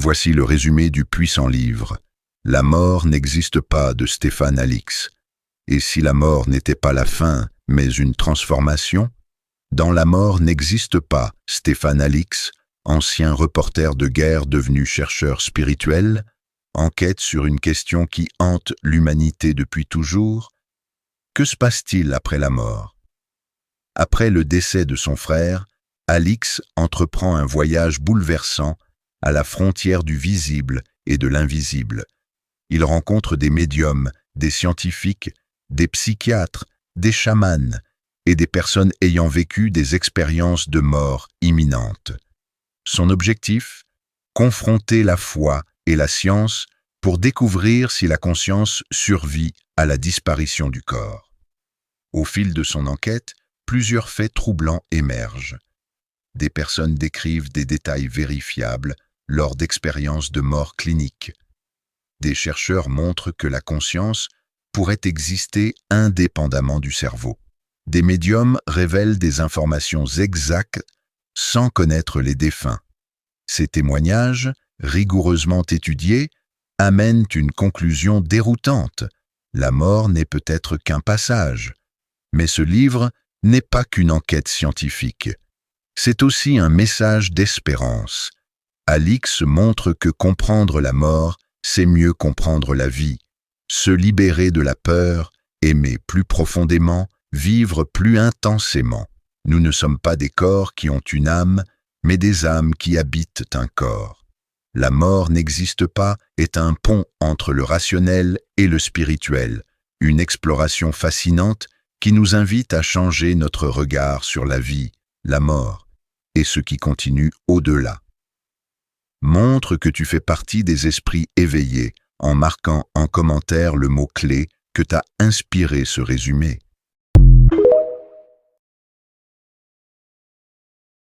Voici le résumé du puissant livre. La mort n'existe pas de Stéphane Alix. Et si la mort n'était pas la fin, mais une transformation? Dans la mort n'existe pas Stéphane Alix, ancien reporter de guerre devenu chercheur spirituel, enquête sur une question qui hante l'humanité depuis toujours. Que se passe-t-il après la mort? Après le décès de son frère, Alix entreprend un voyage bouleversant à la frontière du visible et de l'invisible. Il rencontre des médiums, des scientifiques, des psychiatres, des chamans et des personnes ayant vécu des expériences de mort imminente. Son objectif? Confronter la foi et la science pour découvrir si la conscience survit à la disparition du corps. Au fil de son enquête, plusieurs faits troublants émergent. Des personnes décrivent des détails vérifiables lors d'expériences de mort clinique. Des chercheurs montrent que la conscience pourrait exister indépendamment du cerveau. Des médiums révèlent des informations exactes sans connaître les défunts. Ces témoignages, rigoureusement étudiés, amènent une conclusion déroutante. La mort n'est peut-être qu'un passage. Mais ce livre n'est pas qu'une enquête scientifique. C'est aussi un message d'espérance. Alix montre que comprendre la mort, c'est mieux comprendre la vie. Se libérer de la peur, aimer plus profondément, vivre plus intensément. Nous ne sommes pas des corps qui ont une âme, mais des âmes qui habitent un corps. La mort n'existe pas est un pont entre le rationnel et le spirituel, une exploration fascinante qui nous invite à changer notre regard sur la vie, la mort et ce qui continue au-delà. Montre que tu fais partie des esprits éveillés en marquant en commentaire le mot-clé que t'a inspiré ce résumé.